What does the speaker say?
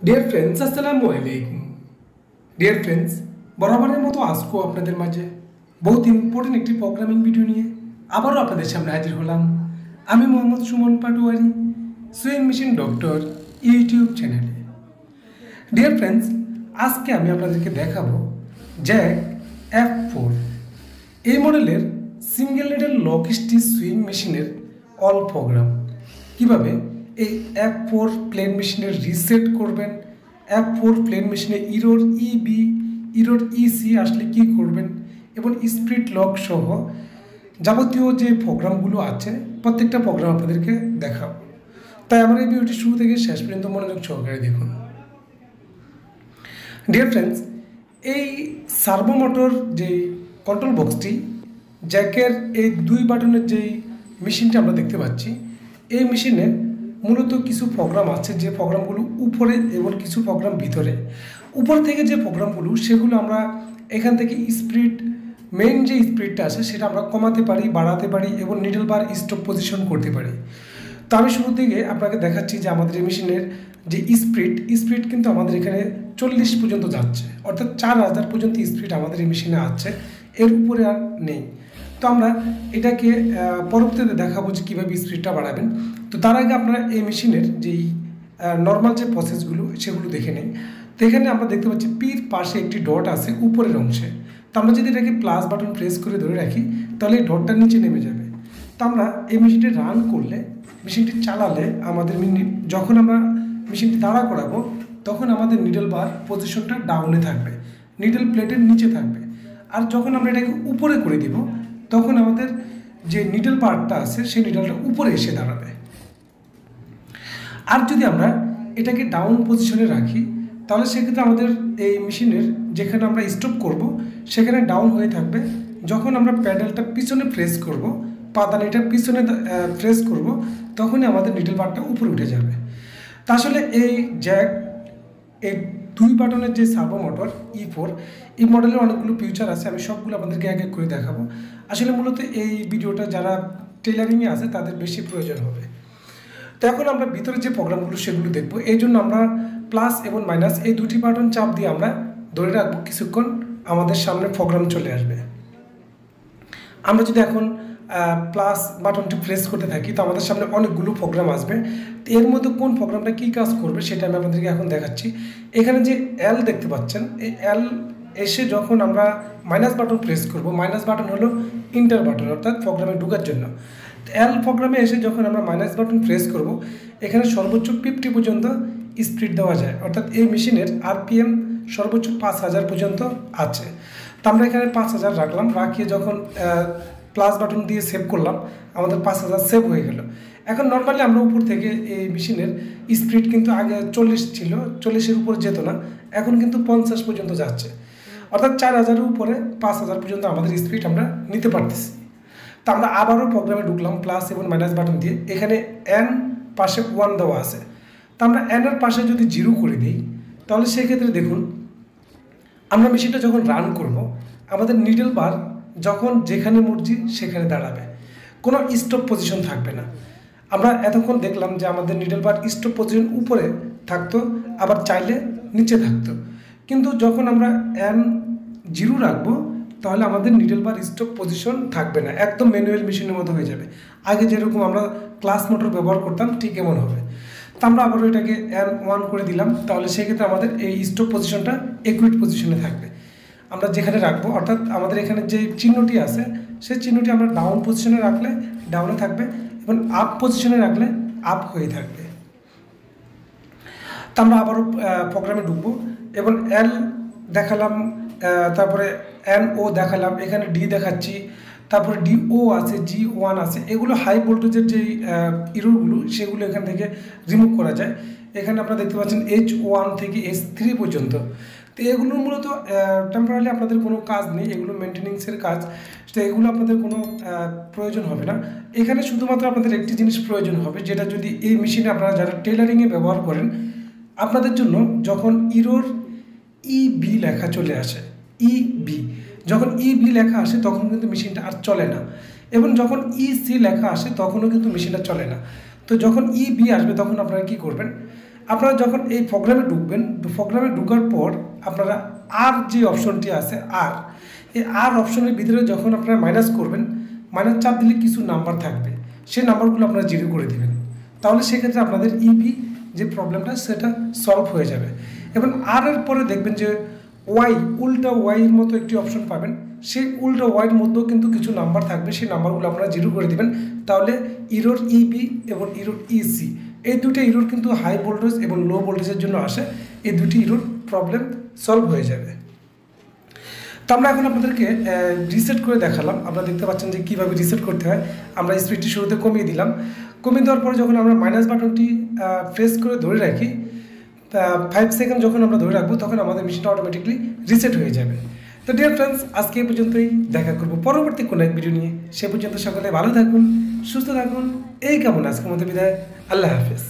Dear friends, আসসালামু আলাইকুম। Dear friends, বরাবরের মতো আজকেও আপনাদের মাঝে বহুত ইম্পর্টেন্ট একটি প্রোগ্রামিং ভিডিও নিয়ে আবারও আপনাদের সামনে হাজির হলাম। আমি Mohammad Suman Patwari, sewing machine doctor YouTube চ্যানেলে। ডিয়ার ফ্রেন্ডস, আজকে আমি আপনাদেরকে দেখাবো জ্যাক F4 এই মডেলের single needle lock stitch sewing মেশিনের অল প্রোগ্রাম। কীভাবে এই F4 প্লেন মেশিনের রিসেট করবেন, F4 প্লেন মেশিনে ইরোর ইবি ইরোর ইসি আসলে কি করবেন, এবং স্প্রিট লক সহ যাবতীয় যে প্রোগ্রামগুলো আছে প্রত্যেকটা প্রোগ্রাম আপনাদেরকে দেখাবো। তাই আমার এই ভিডিওটি শুরু থেকে শেষ পর্যন্ত মনোযোগ সহকারে দেখুন। ডিয়ার ফ্রেন্ডস, এই সার্ভো মোটর যে কন্ট্রোল বক্সটি জ্যাকের এই দুই বাটনের যেই মেশিনটি আমরা দেখতে পাচ্ছি, এই মেশিনে মূলত কিছু প্রোগ্রাম আছে যে প্রোগ্রামগুলো উপরে এবং কিছু প্রোগ্রাম ভিতরে। উপর থেকে যে প্রোগ্রামগুলো সেগুলো আমরা এখান থেকে স্পিড মেইন যে স্পিডটা আছে সেটা আমরা কমাতে পারি, বাড়াতে পারি এবং নিডল বার স্টপ পজিশন করতে পারি। তো আমি শুরু থেকে আপনাকে দেখাচ্ছি যে আমাদের এই মেশিনের যে স্পিড কিন্তু আমাদের এখানে 40 পর্যন্ত যাচ্ছে, অর্থাৎ 4000 পর্যন্ত স্পিড আমাদের এই মেশিনে আছে, এর উপরে আর নেই। তো আমরা এটাকে পরবর্তীতে দেখাবো যে কীভাবে স্পিডটা বাড়াবেন। তো তার আগে আপনারা এই মেশিনের যেই নর্মাল যে প্রসেসগুলো সেগুলো দেখে নেই। তো এখানে আমরা দেখতে পাচ্ছি পির পাশে একটি ডট আছে উপরের অংশে। তো আমরা যদি এটাকে প্লাস বাটন প্রেস করে ধরে রাখি তাহলে এই ডটটা নিচে নেমে যাবে। তো আমরা এই মেশিনটি রান করলে, মেশিনটি চালালে আমাদের যখন আমরা মেশিনটি দাঁড়া করাবো তখন আমাদের নিডল বার পজিশনটা ডাউনে থাকবে, নিডল প্লেটের নিচে থাকবে। আর যখন আমরা এটাকে উপরে করে দিব তখন আমাদের যে নিডল বারটা আছে সেই নিডলটা উপরে এসে দাঁড়াবে। আর যদি আমরা এটাকে ডাউন পজিশনে রাখি তাহলে সেক্ষেত্রে আমাদের এই মেশিনের যেখানে আমরা স্টপ করব সেখানে ডাউন হয়ে থাকবে। যখন আমরা প্যাডেলটা পিছনে প্রেস করব, পাদানিটা পিছনে প্রেস করব, তখনই আমাদের নিডল বারটা উপরে উঠে যাবে। তা আসলে এই জ্যাক এই দুই বাটনের যে সার্ভো মোটর E4 এই মডেলের অনেকগুলো ফিউচার আছে, আমি সবগুলো আপনাদেরকে এক এক করে দেখাবো। আসলে মূলত এই ভিডিওটা যারা টেলারিংয়ে আছে তাদের বেশি প্রয়োজন হবে। তো এখন আমরা ভিতরে যে প্রোগ্রামগুলো সেগুলো দেখবো। এই জন্য আমরা প্লাস এবং মাইনাস এই দুটি বাটন চাপ দিয়ে আমরা ধরে রাখবো, কিছুক্ষণ আমাদের সামনে প্রোগ্রাম চলে আসবে। আমরা যদি এখন প্লাস বাটনটি প্রেস করতে থাকি তো আমাদের সামনে অনেকগুলো প্রোগ্রাম আসবে। এর মধ্যে কোন প্রোগ্রামটা কী কাজ করবে সেটা আমি আপনাদেরকে এখন দেখাচ্ছি। এখানে যে এল দেখতে পাচ্ছেন, এই এল এসে যখন আমরা মাইনাস বাটন প্রেস করব, মাইনাস বাটন হলো ইন্টার বাটন, অর্থাৎ প্রোগ্রামে ঢোকার জন্য। এল প্রোগ্রামে এসে যখন আমরা মাইনাস বাটন প্রেস করব এখানে সর্বোচ্চ 50 পর্যন্ত স্পিড দেওয়া যায়, অর্থাৎ এই মেশিনের আরপিএম সর্বোচ্চ 5000 পর্যন্ত আছে। তো আমরা এখানে 5000 রাখলাম, রাখিয়ে যখন প্লাস বাটন দিয়ে সেভ করলাম আমাদের 5000 সেভ হয়ে গেল। এখন নর্মালি আমরা উপর থেকে এই মেশিনের স্পিড কিন্তু আগে 40 ছিল, 40-এর উপর যেত না, এখন কিন্তু 50 পর্যন্ত যাচ্ছে, অর্থাৎ 4000-এর উপরে 5000 পর্যন্ত আমাদের স্পিড আমরা নিতে পারতেছি। তো আমরা আবারও প্রোগ্রামে ঢুকলাম প্লাস এবং মাইনাস বাটন দিয়ে। এখানে এন পাশে 1 দেওয়া আছে, তো আমরা এনের পাশে যদি 0 করে দিই তাহলে সেক্ষেত্রে দেখুন আমরা মেশিনটা যখন রান করব আমাদের নিডল বার যখন যেখানে মর্জি সেখানে দাঁড়াবে, কোনো স্টপ পজিশন থাকবে না। আমরা এতক্ষণ দেখলাম যে আমাদের নিডল বার স্টপ পজিশন উপরে থাকতো, আবার চাইলে নিচে থাকতো, কিন্তু যখন আমরা N0 রাখবো তাহলে আমাদের নিডল বার স্টপ পজিশন থাকবে না, একদম ম্যানুয়াল মেশিনের মতো হয়ে যাবে। আগে যেরকম আমরা ক্লাস মোটর ব্যবহার করতাম ঠিক এমন হবে। তো আমরা আবারও এটাকে N1 করে দিলাম, তাহলে সেক্ষেত্রে আমাদের এই স্টপ পজিশনটা একুইট পজিশনে থাকবে। আমরা যেখানে রাখবো, অর্থাৎ আমাদের এখানে যে চিহ্নটি আছে সেই চিহ্নটি আমরা ডাউন পজিশনে রাখলে ডাউনে থাকবে এবং আপ পজিশনে রাখলে আপ হয়ে থাকবে। তো আমরা আবারও প্রোগ্রামে ঢুকবো এবং এল দেখালাম, তারপরে NO দেখালাম, এখানে ডি দেখাচ্ছি, তারপরে DO আছে, G1 আছে। এগুলো হাই ভোল্টেজের যেই ইরোরগুলো সেগুলো এখান থেকে রিমুভ করা যায়। এখানে আপনারা দেখতে পাচ্ছেন H1 থেকে H3 পর্যন্ত। তো এগুলোর মূলত টেম্পোরারি আপনাদের কোনো কাজ নেই, এগুলো মেনটেনেন্সের কাজ, তো এগুলো আপনাদের কোনো প্রয়োজন হবে না। এখানে শুধুমাত্র আপনাদের একটি জিনিস প্রয়োজন হবে, যেটা যদি এই মেশিনে আপনারা যারা টেলারিংয়ে ব্যবহার করেন আপনাদের জন্য যখন ইরোর EB লেখা চলে আসে, EB যখন EB লেখা আসে তখন কিন্তু মেশিনটা আর চলে না, এবং যখন EC লেখা আসে তখনও কিন্তু মেশিনটা চলে না। তো যখন EB আসবে তখন আপনারা কি করবেন, আপনারা যখন এই প্রোগ্রামে ঢুকবেন, প্রোগ্রামে ঢোকার পর আপনারা আর যে অপশনটি আছে আর, এই আর অপশনের ভিতরে যখন আপনারা মাইনাস করবেন, মাইনাস চাপ দিলে কিছু নাম্বার থাকবে, সেই নাম্বারগুলো আপনারা জিরো করে দেবেন। তাহলে সেক্ষেত্রে আপনাদের ইবি যে প্রবলেমটা সেটা সলভ হয়ে যাবে। এবং আর এর পরে দেখবেন যে ওয়াই, উল্টা ওয়াইয়ের মতো একটি অপশন পাবেন, সেই উল্টা ওয়াইয়ের মধ্যেও কিন্তু কিছু নাম্বার থাকবে, সেই নাম্বারগুলো আপনারা জিরো করে দেবেন। তাহলে ইরোর ইবি এবং ইরোর ইসি, এই দুটো ইরোর কিন্তু হাই ভোল্টেজ এবং লো ভোল্টেজের জন্য আসে, এই দুটি ইরোর প্রবলেম সলভ হয়ে যাবে। তো আমরা এখন আপনাদেরকে রিসেট করে দেখালাম। আপনারা দেখতে পাচ্ছেন যে কীভাবে রিসেট করতে হয়। আমরা স্পিডটি শুরুতে কমিয়ে দিলাম, কমিয়ে দেওয়ার পরে যখন আমরা মাইনাস বাটনটি প্রেস করে ধরে রাখি, 5 সেকেন্ড যখন আমরা ধরে রাখবো, তখন আমাদের মেশিনটা অটোমেটিকলি রিসেট হয়ে যাবে। তো ডিয়ার ফ্রেন্ডস, আজকে এই পর্যন্তই, দেখা করবো পরবর্তী কোনো এক ভিডিও নিয়ে। সে পর্যন্ত সকলে ভালো থাকুন, সুস্থ থাকুন, এই কেমন আজকের মতো বিদায়। আল্লাহ হাফেজ।